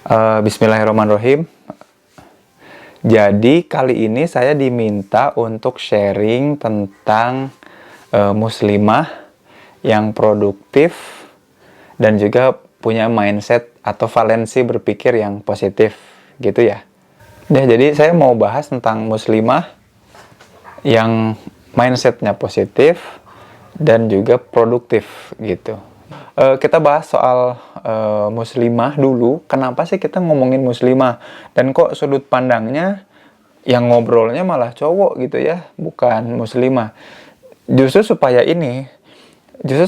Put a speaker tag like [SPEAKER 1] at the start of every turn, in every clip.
[SPEAKER 1] Bismillahirrahmanirrahim. Jadi kali ini saya diminta untuk sharing tentang muslimah yang produktif dan juga punya mindset atau valensi berpikir yang positif gitu ya. Nah, jadi saya mau bahas tentang muslimah yang mindsetnya positif dan juga produktif gitu. Kita bahas soal muslimah dulu. Kenapa sih kita ngomongin muslimah? Dan kok sudut pandangnya yang ngobrolnya malah cowok gitu ya, bukan muslimah. Justru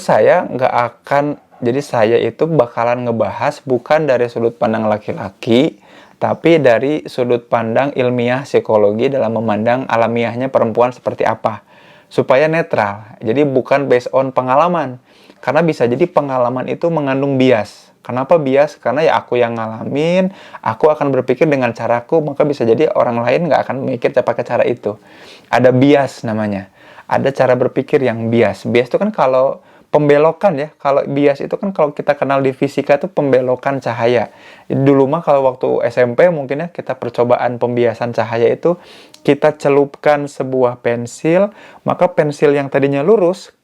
[SPEAKER 1] saya nggak akan, jadi saya itu bakalan ngebahas bukan dari sudut pandang laki-laki, tapi dari sudut pandang ilmiah psikologi dalam memandang alamiahnya perempuan seperti apa. Supaya netral, jadi bukan based on pengalaman. Karena bisa jadi pengalaman itu mengandung bias. Kenapa bias? Karena ya aku yang ngalamin, aku akan berpikir dengan caraku, maka bisa jadi orang lain nggak akan mikir pakai cara itu. Ada bias namanya. Ada cara berpikir yang bias. Bias itu kan kalau pembelokan ya. Kalau bias itu kan kalau kita kenal di fisika itu pembelokan cahaya. Dulu mah kalau waktu SMP mungkin ya kita percobaan pembiasan cahaya itu kita celupkan sebuah pensil, maka pensil yang tadinya lurus,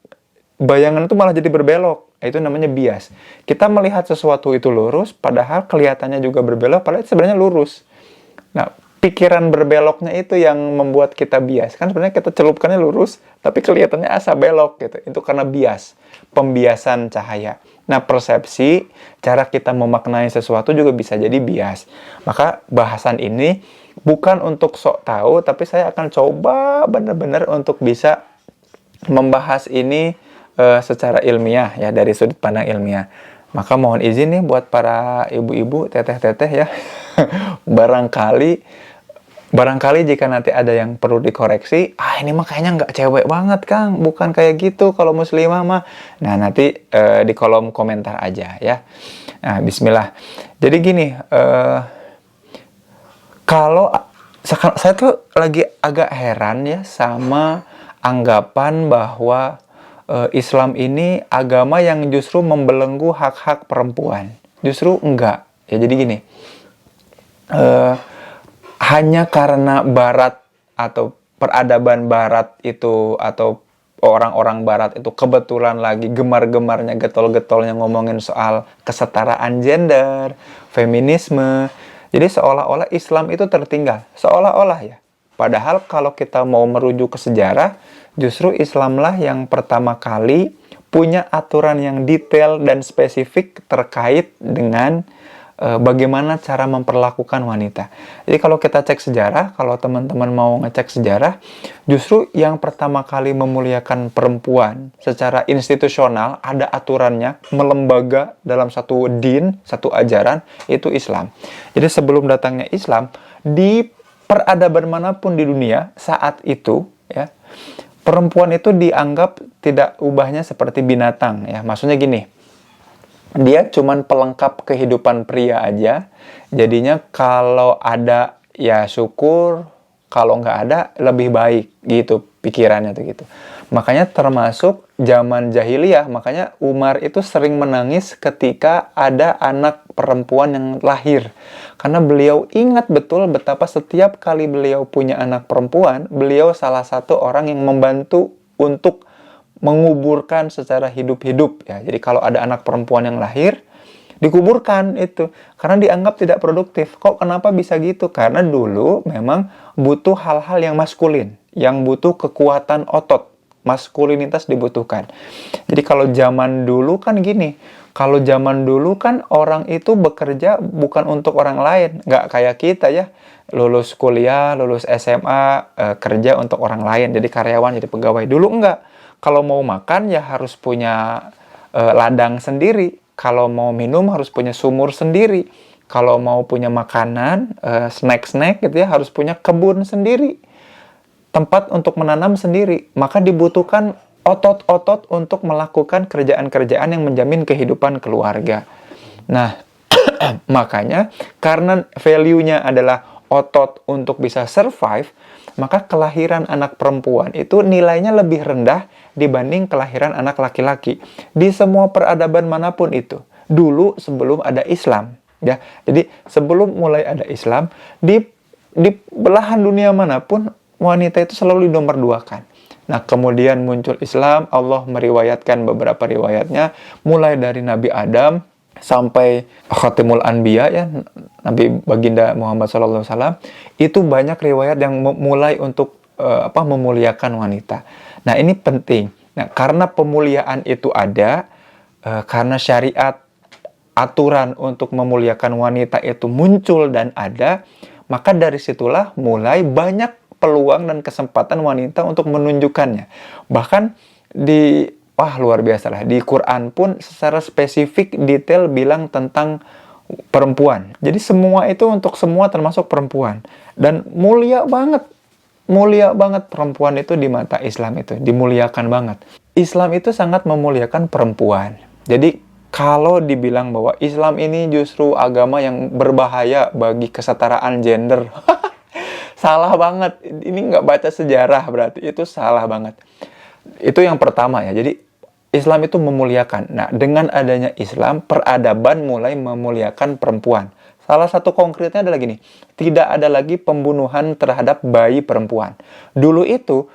[SPEAKER 1] bayangan itu malah jadi berbelok. Itu namanya bias. Kita melihat sesuatu itu lurus, padahal kelihatannya juga berbelok, padahal sebenarnya lurus. Nah, pikiran berbeloknya itu yang membuat kita bias. Kan sebenarnya kita celupkannya lurus, tapi kelihatannya asa belok gitu. Itu karena bias, pembiasan cahaya. Nah, persepsi, cara kita memaknai sesuatu juga bisa jadi bias. Maka bahasan ini bukan untuk sok tahu, tapi saya akan coba benar-benar untuk bisa membahas ini secara ilmiah ya, dari sudut pandang ilmiah. Maka mohon izin nih buat para ibu-ibu, teteh-teteh ya. Barangkali jika nanti ada yang perlu dikoreksi, ini mah kayaknya nggak cewek banget Kang, bukan kayak gitu kalau muslimah mah. Nah, nanti di kolom komentar aja ya. Nah, bismillah. Jadi gini, kalau saya tuh lagi agak heran ya sama anggapan bahwa Islam ini agama yang justru membelenggu hak-hak perempuan. Justru enggak. Ya, jadi gini, hanya karena Barat atau peradaban Barat itu atau orang-orang Barat itu kebetulan lagi gemar-gemarnya, getol-getolnya ngomongin soal kesetaraan gender, feminisme. Jadi seolah-olah Islam itu tertinggal. Seolah-olah ya. Padahal kalau kita mau merujuk ke sejarah, justru Islamlah yang pertama kali punya aturan yang detail dan spesifik terkait dengan bagaimana cara memperlakukan wanita. Jadi kalau kita cek sejarah, kalau teman-teman mau ngecek sejarah, justru yang pertama kali memuliakan perempuan secara institusional, ada aturannya, melembaga dalam satu din, satu ajaran, itu Islam. Jadi sebelum datangnya Islam, di peradaban manapun di dunia saat itu, ya, perempuan itu dianggap tidak ubahnya seperti binatang ya. Maksudnya gini, dia cuman pelengkap kehidupan pria aja. Jadinya kalau ada ya syukur, kalau nggak ada lebih baik gitu pikirannya tuh gitu. Makanya termasuk zaman jahiliyah, makanya Umar itu sering menangis ketika ada anak perempuan yang lahir. Karena beliau ingat betul betapa setiap kali beliau punya anak perempuan, beliau salah satu orang yang membantu untuk menguburkan secara hidup-hidup ya. Jadi kalau ada anak perempuan yang lahir, dikuburkan itu karena dianggap tidak produktif. Kok kenapa bisa gitu? Karena dulu memang butuh hal-hal yang maskulin, yang butuh kekuatan otot. Maskulinitas dibutuhkan. Jadi kalau zaman dulu kan gini, kalau zaman dulu kan orang itu bekerja bukan untuk orang lain, nggak kayak kita ya, lulus kuliah, lulus SMA, kerja untuk orang lain, jadi karyawan, jadi pegawai. Dulu enggak, kalau mau makan ya harus punya ladang sendiri, kalau mau minum harus punya sumur sendiri, kalau mau punya makanan, snack-snack gitu ya, harus punya kebun sendiri, tempat untuk menanam sendiri. Maka dibutuhkan otot-otot untuk melakukan kerjaan-kerjaan yang menjamin kehidupan keluarga. Nah, makanya karena value-nya adalah otot untuk bisa survive, maka kelahiran anak perempuan itu nilainya lebih rendah dibanding kelahiran anak laki-laki. Di semua peradaban manapun itu. Dulu sebelum ada Islam. Ya, jadi sebelum mulai ada Islam, di belahan dunia manapun wanita itu selalu dinomorduakan. Nah, kemudian muncul Islam, Allah meriwayatkan beberapa riwayatnya, mulai dari Nabi Adam sampai Khatimul Anbiya ya, Nabi Baginda Muhammad SAW, itu banyak riwayat yang mulai untuk memuliakan wanita. Nah, ini penting. Nah, karena pemuliaan itu ada, karena syariat aturan untuk memuliakan wanita itu muncul dan ada, maka dari situlah mulai banyak peluang dan kesempatan wanita untuk menunjukkannya. Bahkan luar biasa lah, di Quran pun secara spesifik detail bilang tentang perempuan. Jadi semua itu untuk semua termasuk perempuan. Dan mulia banget perempuan itu di mata Islam itu, dimuliakan banget. Islam itu sangat memuliakan perempuan. Jadi kalau dibilang bahwa Islam ini justru agama yang berbahaya bagi kesetaraan gender, salah banget. Ini nggak baca sejarah berarti, itu salah banget. Itu yang pertama ya. Jadi Islam itu memuliakan. Nah, dengan adanya Islam, peradaban mulai memuliakan perempuan. Salah satu konkretnya adalah gini, tidak ada lagi pembunuhan terhadap bayi perempuan. Dulu itu,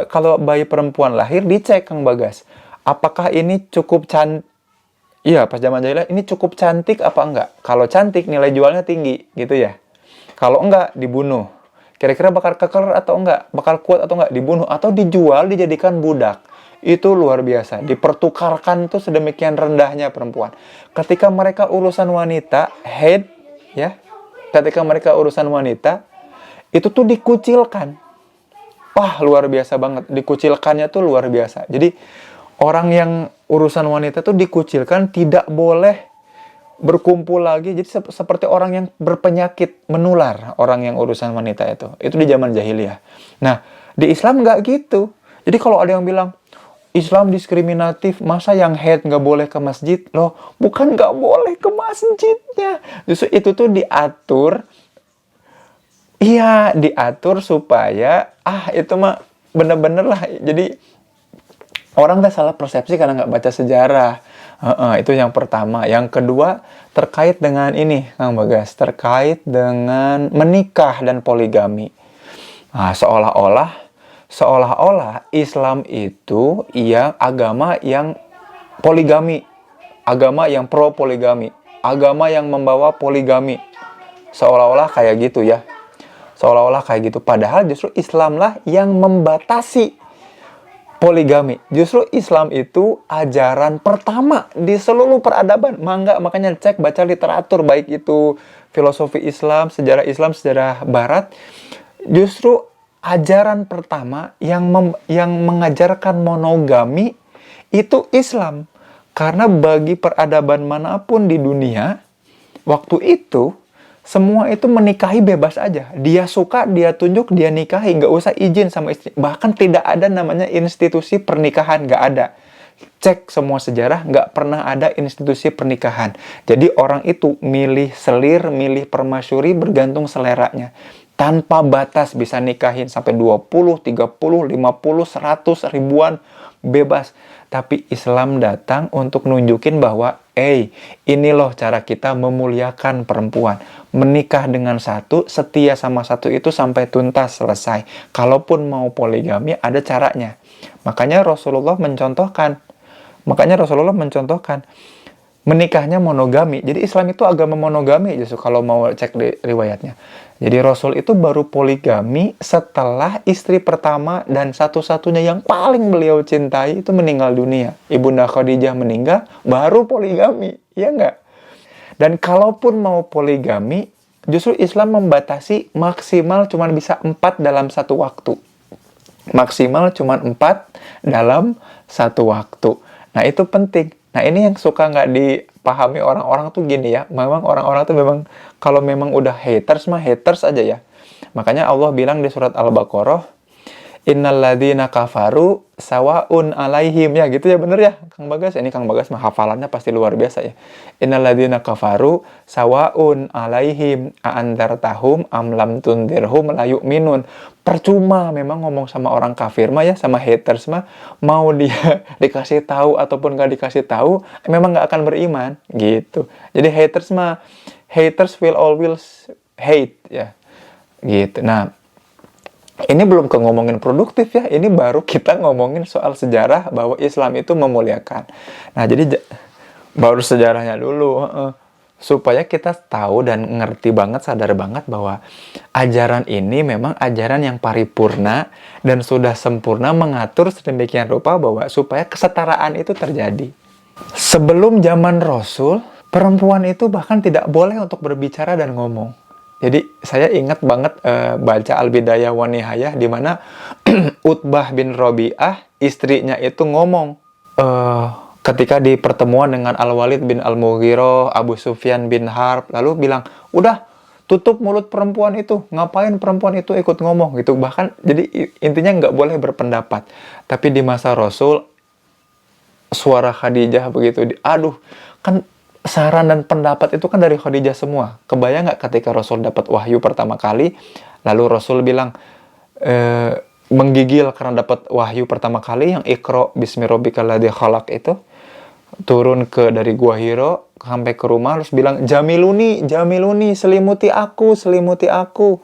[SPEAKER 1] kalau bayi perempuan lahir, dicek Kang Bagas, apakah ini cukup cantik. Iya, pas zaman jahiliyah, ini cukup cantik apa enggak? Kalau cantik, nilai jualnya tinggi, gitu ya. Kalau enggak, dibunuh. Kira-kira bakal keker atau enggak? Bakal kuat atau enggak? Dibunuh. Atau dijual, dijadikan budak. Itu luar biasa. Dipertukarkan tuh sedemikian rendahnya perempuan. Ketika mereka urusan wanita, ketika mereka urusan wanita, itu tuh dikucilkan. Wah, luar biasa banget. Dikucilkannya tuh luar biasa. Jadi, orang yang urusan wanita tuh dikucilkan, tidak boleh berkumpul lagi. Jadi seperti orang yang berpenyakit menular, orang yang urusan wanita itu. Itu di zaman jahiliyah. Nah, di Islam nggak gitu. Jadi kalau ada yang bilang, Islam diskriminatif, masa yang haid nggak boleh ke masjid? Loh, bukan nggak boleh ke masjidnya. Justru itu tuh diatur. Iya, diatur supaya, itu mah bener-bener lah. Jadi, orang udah salah persepsi karena nggak baca sejarah. Itu yang pertama. Yang kedua, terkait dengan ini, Kang Bagas. Terkait dengan menikah dan poligami. Nah, seolah-olah Islam itu agama yang poligami. Agama yang pro poligami. Agama yang membawa poligami. Seolah-olah kayak gitu ya. Padahal justru Islamlah yang membatasi poligami. Justru Islam itu ajaran pertama di seluruh peradaban. Makanya cek baca literatur, baik itu filosofi Islam, sejarah Barat. Justru ajaran pertama yang mengajarkan monogami itu Islam. Karena bagi peradaban manapun di dunia, waktu itu semua itu menikahi bebas aja. Dia suka, dia tunjuk, dia nikahi. Nggak usah izin sama istri. Bahkan tidak ada namanya institusi pernikahan. Nggak ada. Cek semua sejarah, nggak pernah ada institusi pernikahan. Jadi orang itu milih selir, milih permasyuri, bergantung seleranya. Tanpa batas bisa nikahin sampai 20, 30, 50, 100, ribuan. Bebas. Tapi Islam datang untuk nunjukin bahwa ini loh cara kita memuliakan perempuan. Menikah dengan satu, setia sama satu itu sampai tuntas, selesai. Kalaupun mau poligami, ada caranya. Makanya Rasulullah mencontohkan menikahnya monogami. Jadi Islam itu agama monogami justru kalau mau cek di riwayatnya. Jadi Rasul itu baru poligami setelah istri pertama dan satu-satunya yang paling beliau cintai itu meninggal dunia. Ibunda Khadijah meninggal, baru poligami. Iya nggak? Dan kalaupun mau poligami, justru Islam membatasi maksimal cuma bisa 4 dalam satu waktu. Maksimal cuma 4 dalam satu waktu. Nah, itu penting. Nah, ini yang suka nggak dipahami orang-orang tuh gini ya. Memang orang-orang tuh memang, kalau memang udah haters mah haters aja ya. Makanya Allah bilang di surat Al-Baqarah, Innal ladzina kafaru sawaun alaihim. Ya gitu ya, bener ya Kang Bagas. Ini Kang Bagas mah hafalannya pasti luar biasa ya. Innal ladzina kafaru sawaun alaihim a'andartahum am lam tundirhum la yu'minun. Percuma memang ngomong sama orang kafir mah ya, sama haters mah, mau dia dikasih tahu ataupun gak dikasih tahu, memang gak akan beriman gitu. Jadi haters haters will always hate ya. Gitu. Nah, ini belum ke ngomongin produktif ya, ini baru kita ngomongin soal sejarah bahwa Islam itu memuliakan. Nah, jadi baru sejarahnya dulu, supaya kita tahu dan ngerti banget, sadar banget bahwa ajaran ini memang ajaran yang paripurna dan sudah sempurna mengatur sedemikian rupa bahwa supaya kesetaraan itu terjadi. Sebelum zaman Rasul, perempuan itu bahkan tidak boleh untuk berbicara dan ngomong. Jadi saya ingat banget baca Al-Bidayah wa Nihayah di mana Utbah bin Rabi'ah, istrinya itu ngomong ketika di pertemuan dengan Al-Walid bin Al-Mughirah, Abu Sufyan bin Harb, lalu bilang, udah tutup mulut perempuan itu, ngapain perempuan itu ikut ngomong gitu. Bahkan jadi intinya nggak boleh berpendapat. Tapi di masa Rasul, suara Khadijah begitu, aduh, kan saran dan pendapat itu kan dari Khadijah semua. Kebayang nggak ketika Rasul dapat wahyu pertama kali, lalu Rasul bilang, menggigil karena dapat wahyu pertama kali yang Iqra bismi rabbikal ladzi khalaq itu, turun dari Gua Hiro sampai ke rumah terus bilang, jamiluni, jamiluni, selimuti aku, selimuti aku.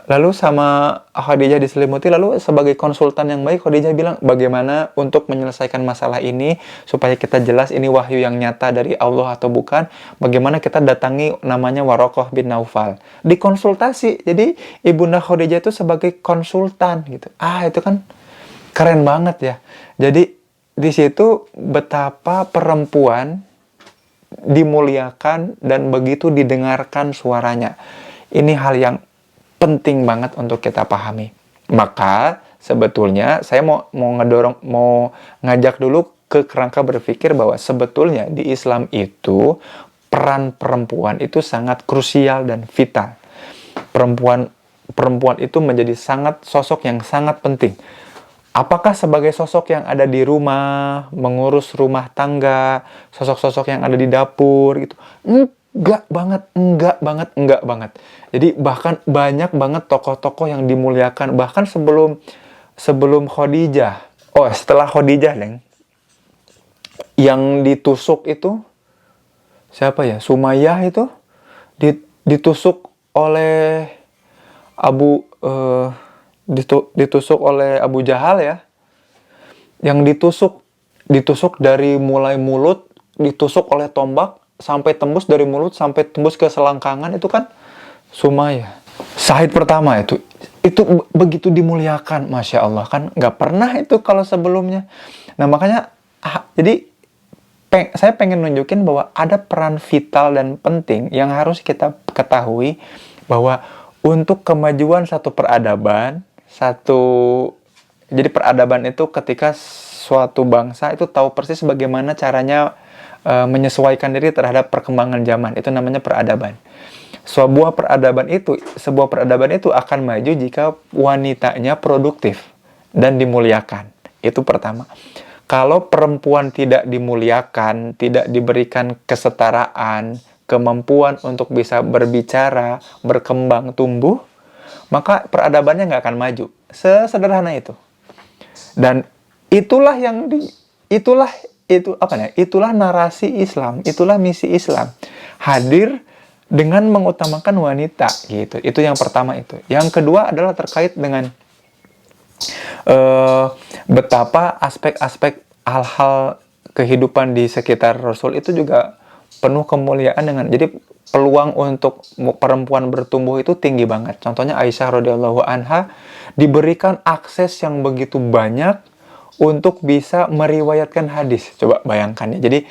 [SPEAKER 1] Lalu sama Khadijah diselimuti, lalu sebagai konsultan yang baik Khadijah bilang bagaimana untuk menyelesaikan masalah ini supaya kita jelas ini wahyu yang nyata dari Allah atau bukan. Bagaimana kita datangi namanya Waraqah bin Naufal, dikonsultasi. Jadi Ibunda Khadijah itu sebagai konsultan gitu. Itu kan keren banget ya. Jadi di situ betapa perempuan dimuliakan dan begitu didengarkan suaranya. Ini hal yang penting banget untuk kita pahami. Maka sebetulnya saya mau ngajak dulu ke kerangka berpikir bahwa sebetulnya di Islam itu peran perempuan itu sangat krusial dan vital. Perempuan itu menjadi sosok yang sangat penting. Apakah sebagai sosok yang ada di rumah, mengurus rumah tangga, sosok-sosok yang ada di dapur gitu? Enggak banget. Jadi bahkan banyak banget tokoh-tokoh yang dimuliakan. Bahkan sebelum Khadijah. Setelah Khadijah, Leng. Yang ditusuk itu, siapa ya? Sumayyah itu ditusuk oleh ditusuk oleh Abu Jahal ya. Yang ditusuk dari mulai mulut, ditusuk oleh tombak, sampai tembus dari mulut sampai tembus ke selangkangan, itu kan Sumayyah. Syahid pertama itu begitu dimuliakan, Masya Allah, kan nggak pernah itu kalau sebelumnya. Nah makanya jadi saya pengen nunjukin bahwa ada peran vital dan penting yang harus kita ketahui, bahwa untuk kemajuan satu peradaban, jadi peradaban itu ketika suatu bangsa itu tahu persis bagaimana caranya menyesuaikan diri terhadap perkembangan zaman, itu namanya peradaban. Sebuah peradaban itu akan maju jika wanitanya produktif dan dimuliakan. Itu pertama. Kalau perempuan tidak dimuliakan, tidak diberikan kesetaraan, kemampuan untuk bisa berbicara, berkembang, tumbuh, maka peradabannya nggak akan maju. Sesederhana itu. Dan itulah itulah narasi Islam, itulah misi Islam. Hadir dengan mengutamakan wanita gitu. Itu yang pertama itu. Yang kedua adalah terkait dengan betapa aspek-aspek hal-hal kehidupan di sekitar Rasul itu juga penuh kemuliaan dengan, jadi peluang untuk perempuan bertumbuh itu tinggi banget. Contohnya Aisyah radhiyallahu anha diberikan akses yang begitu banyak untuk bisa meriwayatkan hadis. Coba bayangkan ya. Jadi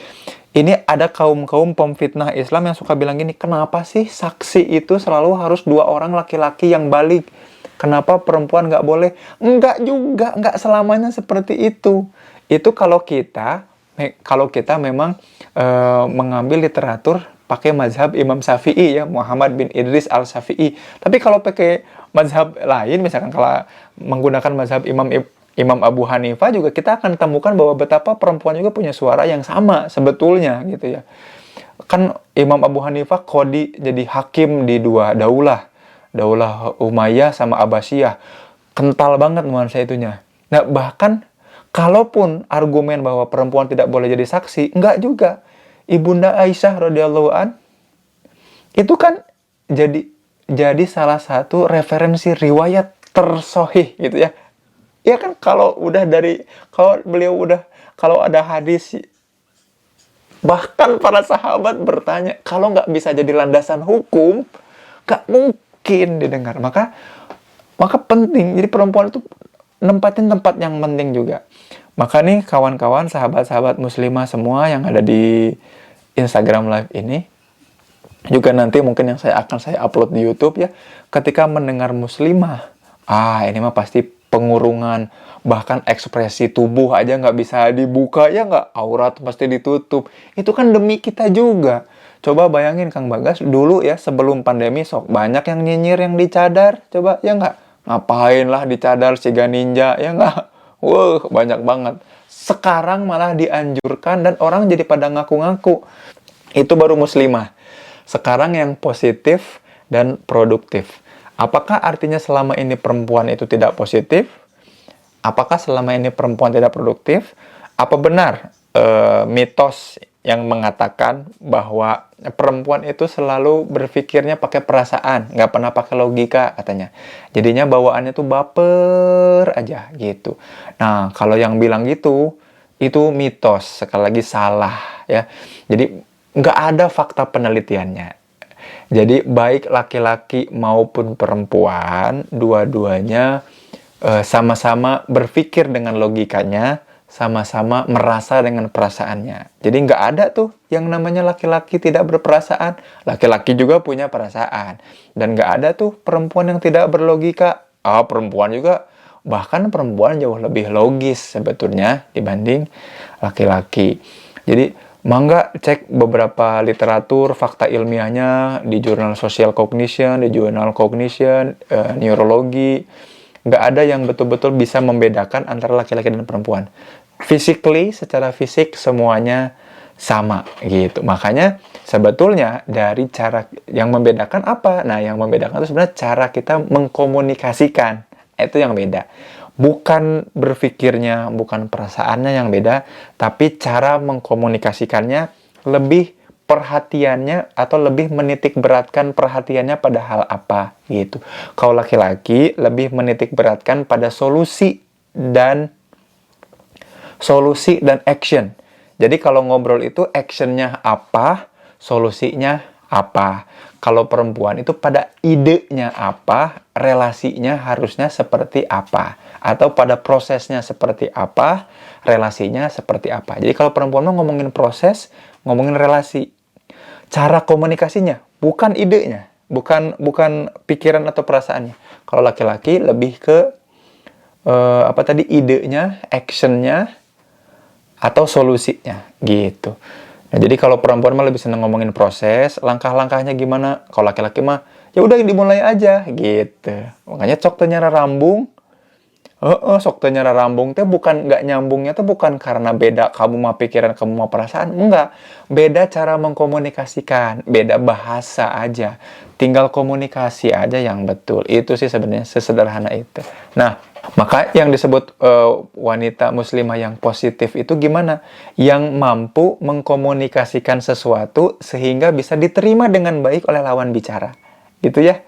[SPEAKER 1] ini ada kaum-kaum pemfitnah Islam yang suka bilang gini, kenapa sih saksi itu selalu harus 2 orang laki-laki yang balik? Kenapa perempuan nggak boleh? Enggak juga, nggak selamanya seperti itu. Itu kalau kita memang mengambil literatur pakai mazhab Imam Syafi'i ya, Muhammad bin Idris al-Syafi'i. Tapi kalau pakai mazhab lain, misalkan kalau menggunakan mazhab Imam Abu Hanifah, juga kita akan temukan bahwa betapa perempuan juga punya suara yang sama sebetulnya gitu ya. Kan Imam Abu Hanifah qadi, jadi hakim di 2 daulah Umayyah sama Abbasiyah. Kental banget nuansa itunya. Nah, bahkan kalaupun argumen bahwa perempuan tidak boleh jadi saksi, enggak juga. Ibunda Aisyah radhiyallahu an Itu kan jadi salah satu referensi riwayat tersohih gitu ya. Ya kan kalau beliau udah, kalau ada hadis, bahkan para sahabat bertanya, kalau nggak bisa jadi landasan hukum, nggak mungkin didengar. Maka penting, jadi perempuan itu nempatin tempat yang penting juga. Maka nih kawan-kawan, sahabat-sahabat muslimah semua yang ada di Instagram Live ini, juga nanti mungkin yang saya upload di YouTube ya, ketika mendengar muslimah, ini mah pasti pengurungan, bahkan ekspresi tubuh aja nggak bisa dibuka, ya nggak, aurat pasti ditutup. Itu kan demi kita juga. Coba bayangin Kang Bagas, dulu ya sebelum pandemi sok banyak yang nyinyir yang dicadar, coba ya nggak? Ngapain lah dicadar siga ninja, ya nggak? Wah, banyak banget. Sekarang malah dianjurkan dan orang jadi pada ngaku-ngaku. Itu baru muslimah. Sekarang yang positif dan produktif. Apakah artinya selama ini perempuan itu tidak positif? Apakah selama ini perempuan tidak produktif? Apa benar mitos yang mengatakan bahwa perempuan itu selalu berpikirnya pakai perasaan, nggak pernah pakai logika katanya. Jadinya bawaannya tuh baper aja gitu. Nah, kalau yang bilang gitu, itu mitos, sekali lagi salah ya. Jadi nggak ada fakta penelitiannya. Jadi baik laki-laki maupun perempuan, dua-duanya sama-sama berpikir dengan logikanya, sama-sama merasa dengan perasaannya. Jadi nggak ada tuh yang namanya laki-laki tidak berperasaan. Laki-laki juga punya perasaan. Dan nggak ada tuh perempuan yang tidak berlogika. Perempuan juga, bahkan perempuan jauh lebih logis sebetulnya dibanding laki-laki. Jadi mangga cek beberapa literatur, fakta ilmiahnya di jurnal Social Cognition, di jurnal Cognition, neurologi. Nggak ada yang betul-betul bisa membedakan antara laki-laki dan perempuan. Physically, secara fisik semuanya sama gitu. Makanya sebetulnya dari cara yang membedakan apa? Nah, yang membedakan itu sebenarnya cara kita mengkomunikasikan. Itu yang beda. Bukan berpikirnya, bukan perasaannya yang beda, tapi cara mengkomunikasikannya, lebih perhatiannya atau lebih menitik beratkan perhatiannya pada hal apa gitu. Kalau laki-laki lebih menitik beratkan pada solusi dan action. Jadi kalau ngobrol itu actionnya apa, solusinya apa. Kalau perempuan itu pada idenya apa, relasinya harusnya seperti apa. Atau pada prosesnya seperti apa, relasinya seperti apa. Jadi kalau perempuan mau ngomongin proses, ngomongin relasi. Cara komunikasinya, bukan idenya. Bukan pikiran atau perasaannya. Kalau laki-laki lebih ke idenya, actionnya, atau solusinya gitu. Nah, jadi kalau perempuan mah lebih seneng ngomongin proses, langkah-langkahnya gimana. Kalau laki-laki mah ya udah dimulai aja gitu. Makanya cok teu nyara rambung. Sok teu nyara rambung teh bukan nggak nyambungnya tuh bukan karena beda kamu mah pikiran, kamu mah perasaan. Enggak. Beda cara mengkomunikasikan, beda bahasa aja. Tinggal komunikasi aja yang betul. Itu sih sebenarnya sesederhana itu. Nah, maka yang disebut wanita muslimah yang positif itu gimana? Yang mampu mengkomunikasikan sesuatu sehingga bisa diterima dengan baik oleh lawan bicara. Gitu ya.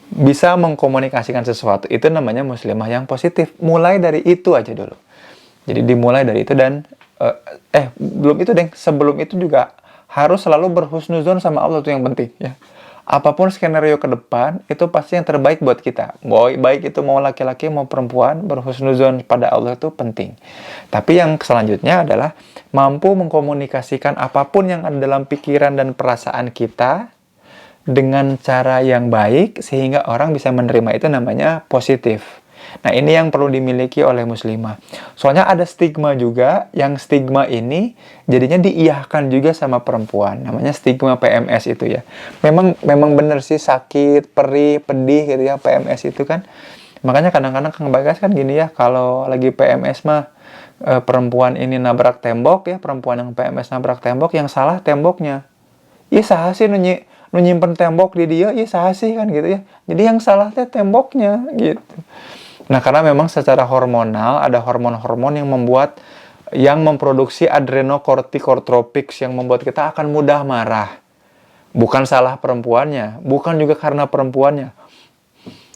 [SPEAKER 1] Bisa mengkomunikasikan sesuatu. Itu namanya muslimah yang positif. Mulai dari itu aja dulu. Jadi dimulai dari itu dan belum itu deh. Sebelum itu juga harus selalu berhusnuzon sama Allah, itu yang penting ya. Apapun skenario ke depan, itu pasti yang terbaik buat kita. Baik itu mau laki-laki, mau perempuan, berhusnuzon pada Allah itu penting. Tapi yang selanjutnya adalah mampu mengkomunikasikan apapun yang ada dalam pikiran dan perasaan kita dengan cara yang baik, sehingga orang bisa menerima. Itu namanya positif. Nah, ini yang perlu dimiliki oleh muslimah. Soalnya ada stigma juga, yang stigma ini jadinya diiyahkan juga sama perempuan. Namanya stigma PMS itu ya. Memang bener sih, sakit, perih, pedih gitu ya PMS itu kan. Makanya kadang-kadang Kang Bagas kan gini ya, kalau lagi PMS mah perempuan ini nabrak tembok ya, perempuan yang PMS nabrak tembok, yang salah temboknya. Iya saha sih nyimpen tembok di dia, iya saha sih kan gitu ya. Jadi yang salah teh temboknya gitu. Nah, karena memang secara hormonal ada hormon-hormon yang memproduksi adrenocorticotropics yang membuat kita akan mudah marah. Bukan salah perempuannya, bukan juga karena perempuannya.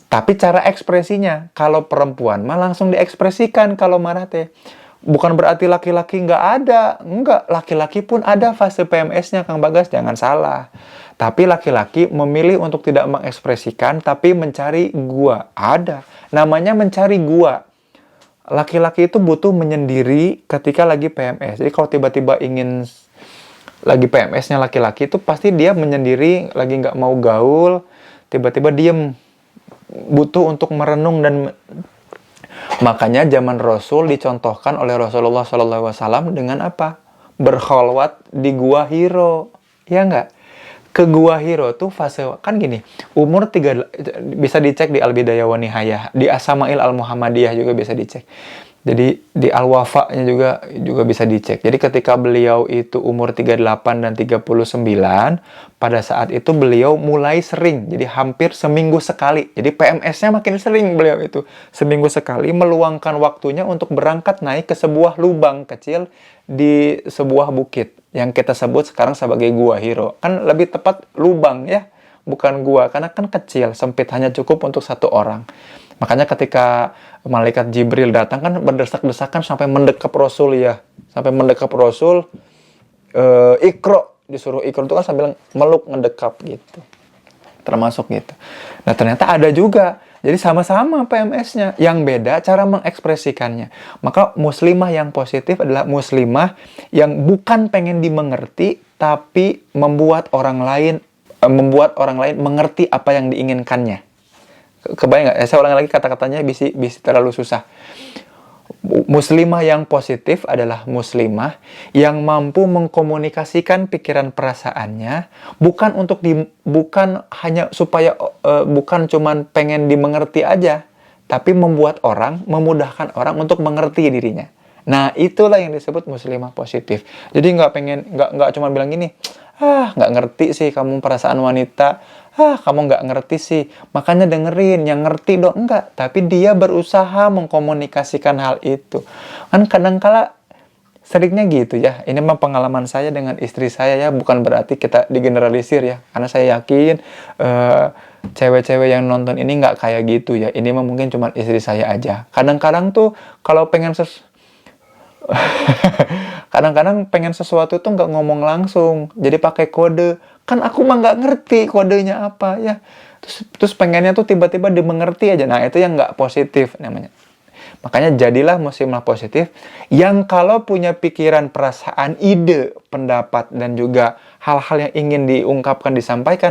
[SPEAKER 1] Tapi cara ekspresinya, kalau perempuan mah langsung diekspresikan kalau marah teh. Bukan berarti laki-laki nggak ada. Enggak, laki-laki pun ada fase PMS-nya, Kang Bagas, jangan salah. Tapi laki-laki memilih untuk tidak mengekspresikan, tapi mencari gua. Ada. Namanya mencari gua. Laki-laki itu butuh menyendiri ketika lagi PMS. Jadi kalau tiba-tiba ingin lagi PMS-nya laki-laki itu pasti dia menyendiri, lagi nggak mau gaul, tiba-tiba diem. Butuh untuk merenung dan makanya zaman Rasul dicontohkan oleh Rasulullah SAW dengan apa? Berkholwat di Gua Hiro. Ya nggak? Ke Gua Hiro tuh fase, kan gini, umur 3, bisa dicek di Al-Bidayah wa Nihayah, di As-Sama'il Al-Muhammadiyah juga bisa dicek. Jadi di Al-Wafa-nya juga bisa dicek. Jadi ketika beliau itu umur 38 dan 39, pada saat itu beliau mulai sering, jadi hampir seminggu sekali. Jadi PMS-nya makin sering beliau itu. Seminggu sekali meluangkan waktunya untuk berangkat naik ke sebuah lubang kecil di sebuah bukit yang kita sebut sekarang sebagai Gua Hiro. Kan lebih tepat lubang ya, bukan gua, karena kan kecil, sempit, hanya cukup untuk satu orang. Makanya ketika malaikat Jibril datang kan berdesak-desakan sampai mendekap Rasul ya. Sampai mendekap Rasul, Iqra, disuruh Iqra itu kan sambil meluk ngedekap gitu. Termasuk gitu. Nah ternyata ada juga. Jadi sama-sama PMS-nya. Yang beda cara mengekspresikannya. Maka muslimah yang positif adalah muslimah yang bukan pengen dimengerti, tapi membuat orang lain mengerti apa yang diinginkannya. Kebayang nggak? Saya ulangi lagi kata-katanya, bisi terlalu susah. Muslimah yang positif adalah muslimah yang mampu mengkomunikasikan pikiran perasaannya, bukan hanya supaya bukan cuman pengen dimengerti aja, tapi memudahkan orang untuk mengerti dirinya. Nah, itulah yang disebut muslimah positif. Jadi nggak cuma bilang gini, nggak ngerti sih kamu perasaan wanita, kamu nggak ngerti sih, makanya dengerin, yang ngerti dong. Enggak, tapi dia berusaha mengkomunikasikan hal itu. Kan kadang-kala seringnya gitu ya, ini mah pengalaman saya dengan istri saya ya, bukan berarti kita digeneralisir ya, karena saya yakin cewek-cewek yang nonton ini nggak kayak gitu ya, ini mah mungkin cuma istri saya aja. Kadang-kadang tuh kalau pengen kadang-kadang pengen sesuatu tuh nggak ngomong langsung, jadi pakai kode. Kan aku mah nggak ngerti kodenya apa ya. Terus pengennya tuh tiba-tiba dimengerti aja. Nah itu yang nggak positif namanya. Makanya jadilah muslimah positif yang kalau punya pikiran, perasaan, ide, pendapat, dan juga hal-hal yang ingin diungkapkan,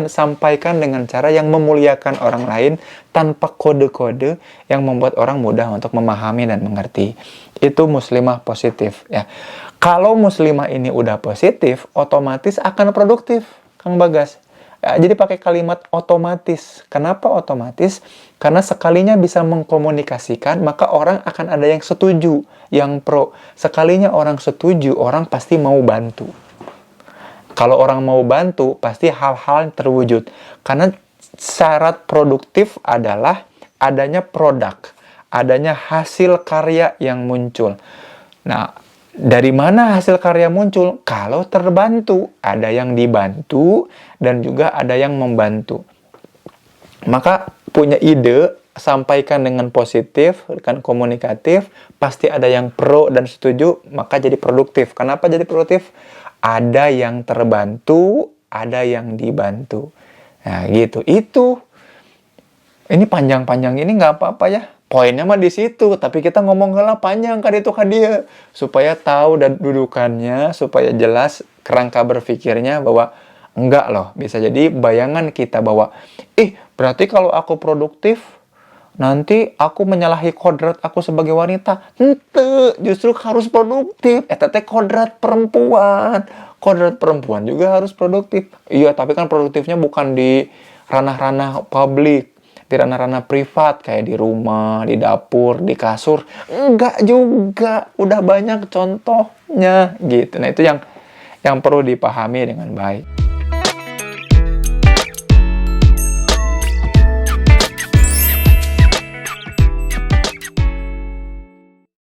[SPEAKER 1] sampaikan dengan cara yang memuliakan orang lain tanpa kode-kode yang membuat orang mudah untuk memahami dan mengerti. Itu muslimah positif ya. Kalau muslimah ini udah positif, otomatis akan produktif, Kang Bagas. Ya, jadi pakai kalimat otomatis. Kenapa otomatis? Karena sekalinya bisa mengkomunikasikan, maka orang akan ada yang setuju, yang pro. Sekalinya orang setuju, orang pasti mau bantu. Kalau orang mau bantu, pasti hal-hal terwujud. Karena syarat produktif adalah adanya produk, adanya hasil karya yang muncul. Nah, dari mana hasil karya muncul? Kalau terbantu, ada yang dibantu dan juga ada yang membantu. Maka punya ide, sampaikan dengan positif, dengan komunikatif, pasti ada yang pro dan setuju, maka jadi produktif. Kenapa jadi produktif? Ada yang terbantu, ada yang dibantu. Nah gitu, ini panjang-panjang ini nggak apa-apa ya. Poinnya mah di situ, tapi kita ngomong lah panjang kan itu kan dia, supaya tahu dan dudukannya, supaya jelas kerangka berpikirnya bahwa enggak loh, bisa jadi bayangan kita bahwa berarti kalau aku produktif nanti aku menyalahi kodrat aku sebagai wanita. Henteu, justru harus produktif. Teh kodrat perempuan juga harus produktif. Iya, tapi kan produktifnya bukan di ranah-ranah publik, di ranah-ranah privat kayak di rumah, di dapur, di kasur. Enggak juga, udah banyak contohnya gitu. Nah itu yang perlu dipahami dengan baik.